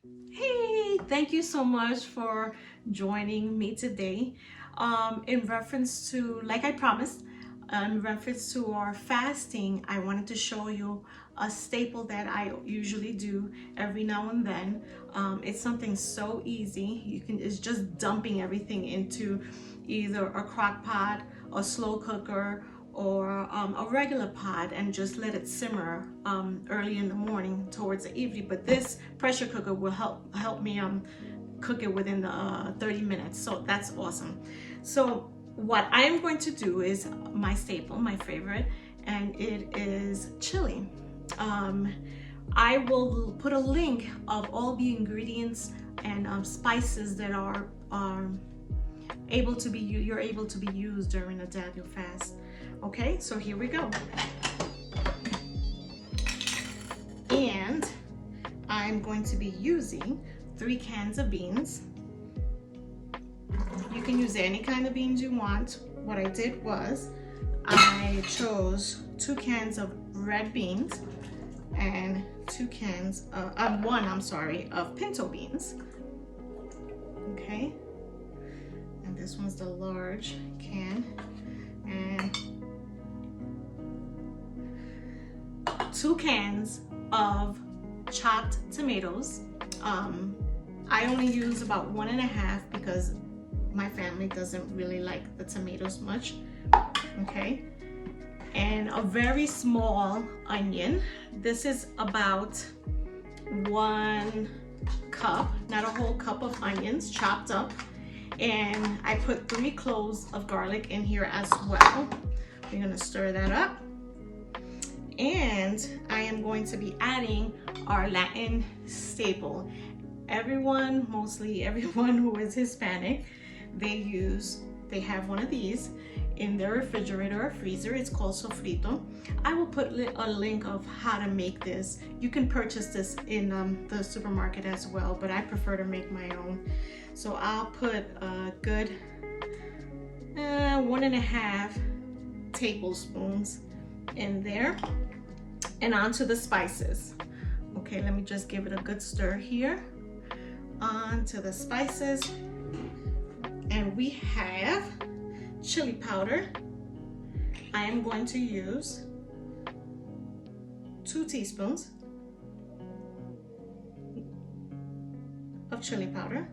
Hey, thank you so much for joining me today. In reference to, like I promised, in reference to our fasting, I wanted to show you a staple that I usually do every now and then. It's something so easy. It's just dumping everything into either a crock pot, a slow cooker, or a regular pot, and just let it simmer early in the morning towards the evening. But this pressure cooker will help me cook it within the 30 minutes. So that's awesome. So what I am going to do is my staple, my favorite, and it is chili. I will put a link of all the ingredients and spices that are you're able to be used during the Daniel fast. Okay, so here we go. And I'm going to be using 3 cans of beans. You can use any kind of beans you want. What I did was I chose 2 cans of red beans and 2 cans of pinto beans. Okay, and this one's the large can, and 2 cans of chopped tomatoes. I only use about 1.5 because my family doesn't really like the tomatoes much. Okay, and a very small onion. This is about 1 cup, not a whole cup of onions chopped up. And I put 3 cloves of garlic in here as well. We're gonna stir that up. And I am going to be adding our Latin staple. Mostly everyone who is Hispanic, they have one of these in their refrigerator or freezer. It's called sofrito. I will put a link of how to make this. You can purchase this in the supermarket as well, but I prefer to make my own. So I'll put a good 1.5 tablespoons in there, and onto the spices. Okay, let me just give it a good stir here. Onto the spices, and we have chili powder. I am going to use 2 teaspoons of chili powder.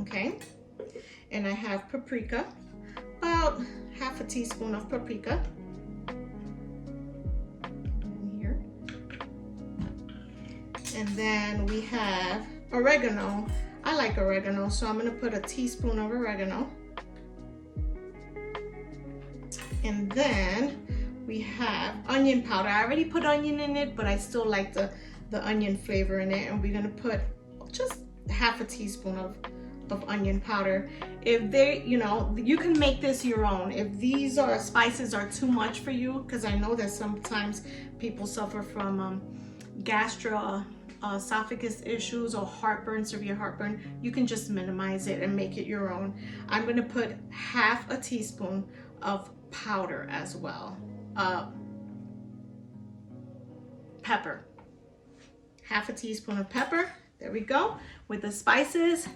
Okay, and I have paprika, about 1/2 teaspoon of paprika in here. And then we have oregano. I like oregano, so I'm gonna put a teaspoon of oregano. And then we have onion powder. I already put onion in it, but I still like the onion flavor in it. And we're gonna put just 1/2 teaspoon of onion powder. If you can make this your own. If these spices are too much for you, because I know that sometimes people suffer from esophagus issues or heartburn, severe heartburn, you can just minimize it and make it your own. I'm going to put 1/2 teaspoon of powder as well. Pepper. 1/2 teaspoon of pepper. There we go with the spices.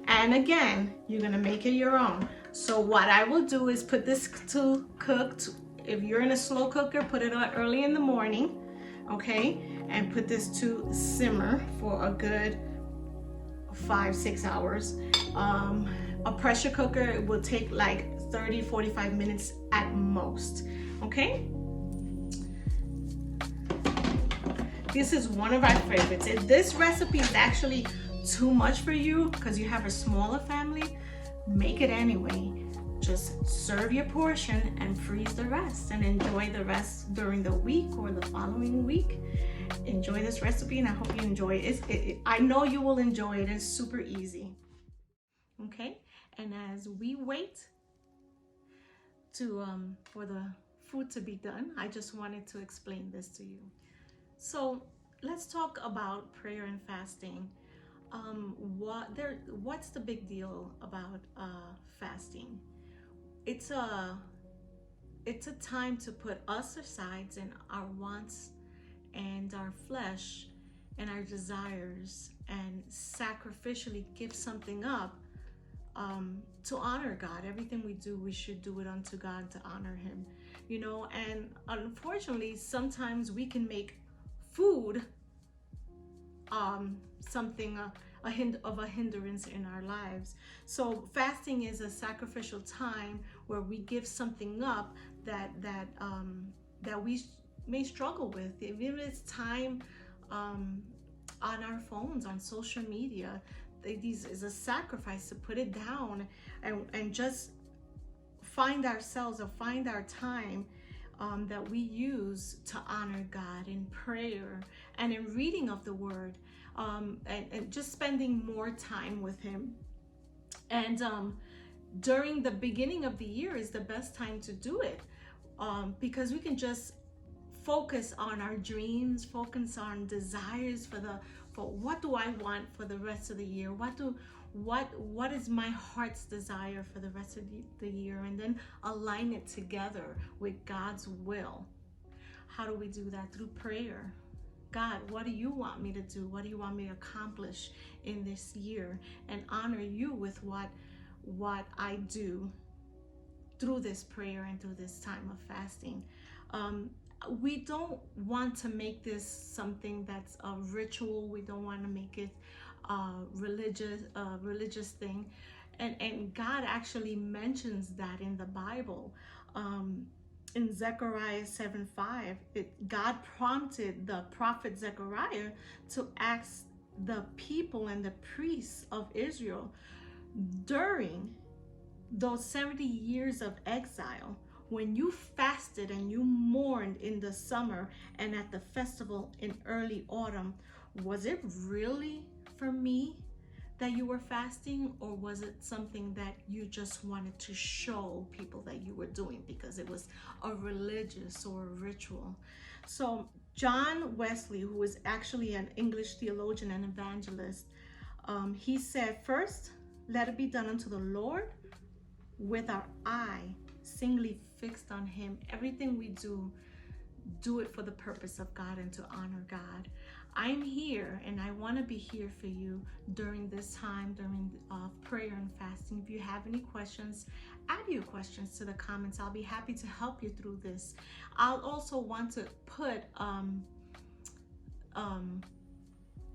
And again, you're going to make it your own. So what I will do is put this to cook. If you're in a slow cooker, put it on early in the morning. Okay, and put this to simmer for a good 5-6 hours. A pressure cooker will take like 30-45 minutes at most. Okay, this is one of our favorites. If this recipe is actually too much for you because you have a smaller family, make it anyway. Just serve your portion and freeze the rest, and enjoy the rest during the week or the following week. Enjoy this recipe, and I hope you enjoy it. I know you will enjoy it. It's super easy. Okay, and as we wait for the food to be done, I just wanted to explain this to you. So let's talk about prayer and fasting. What's the big deal about fasting? It's a time to put us aside and our wants and our flesh and our desires and sacrificially give something up to honor God. Everything we do, we should do it unto God to honor Him, you know. And unfortunately, sometimes we can make food something of a hindrance in our lives. So fasting is a sacrificial time where we give something up that we may struggle with. Even if it's time on our phones, on social media, these is a sacrifice to put it down and just find ourselves or find our time that we use to honor God in prayer and in reading of the Word, and just spending more time with Him. And during the beginning of the year is the best time to do it, because we can just focus on our dreams, focus on desires for what do I want for the rest of the year, what is my heart's desire for the rest of the year, and then align it together with God's will. How do we do that? Through prayer. God, what do you want me to do? What do you want me to accomplish in this year? And honor you with what I do through this prayer and through this time of fasting. We don't want to make this something that's a ritual. We don't want to make it religious thing. And God actually mentions that in the Bible. In Zechariah 7:5, God prompted the prophet Zechariah to ask the people and the priests of Israel during those 70 years of exile, when you fasted and you mourned in the summer and at the festival in early autumn, was it really for me that you were fasting, or was it something that you just wanted to show people that you were doing because it was a religious or a ritual? So John Wesley, who is actually an English theologian and evangelist, he said, first, let it be done unto the Lord with our eye singly fixed on Him. Everything we do it for the purpose of God and to honor God. I'm here and I want to be here for you during this time, during prayer and fasting. If you have any questions, add your questions to the comments. I'll be happy to help you through this. I'll also want to put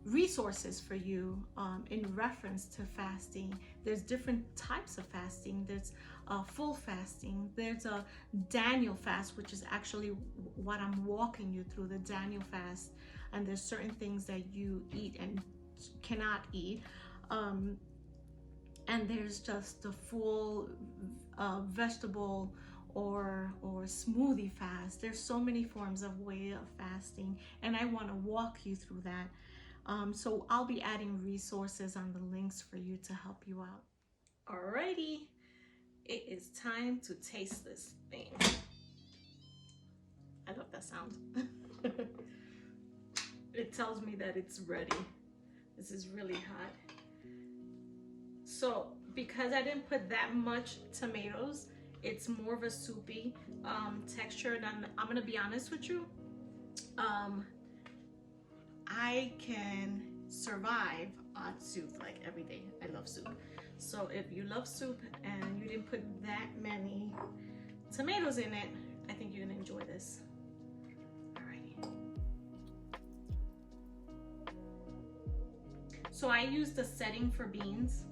resources for you in reference to fasting. There's different types of fasting. There's full fasting. There's a Daniel fast, which is actually what I'm walking you through, the Daniel fast. And there's certain things that you eat and cannot eat. And there's just the full vegetable or smoothie fast. There's so many forms of way of fasting, and I want to walk you through that. So I'll be adding resources on the links for you to help you out. Alrighty, it is time to taste this thing. I love that sound. It tells me that it's ready. This is really hot. So because I didn't put that much tomatoes, it's more of a soupy texture. And I'm gonna be honest with you, I can survive on soup like every day. I love soup. So if you love soup and you didn't put that many tomatoes in it, I think you're gonna enjoy this. Alrighty. So I used the setting for beans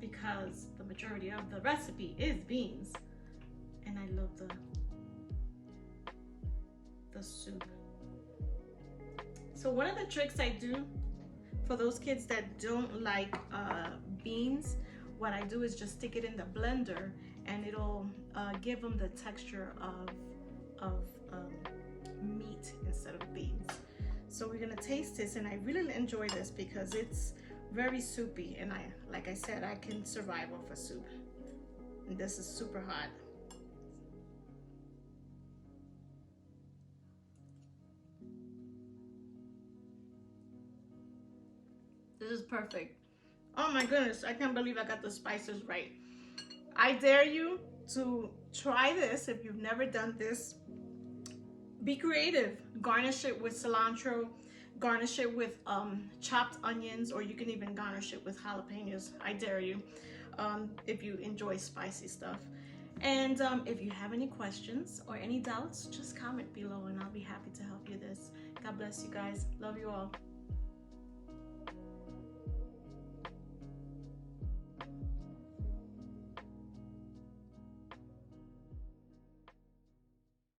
because the majority of the recipe is beans, and I love the soup. So one of the tricks I do for those kids that don't like beans, what I do is just stick it in the blender, and it'll give them the texture of meat instead of beans. So we're gonna taste this, and I really enjoy this because it's very soupy, and like I said, I can survive off of soup. And this is super hot. This is perfect. Oh my goodness, I can't believe I got the spices right. I dare you to try this if you've never done this. Be creative. Garnish it with cilantro. garnish it with chopped onions, or you can even garnish it with jalapenos. I dare you, if you enjoy spicy stuff. And if you have any questions or any doubts, just comment below and I'll be happy to help you this. God bless you guys. Love you all.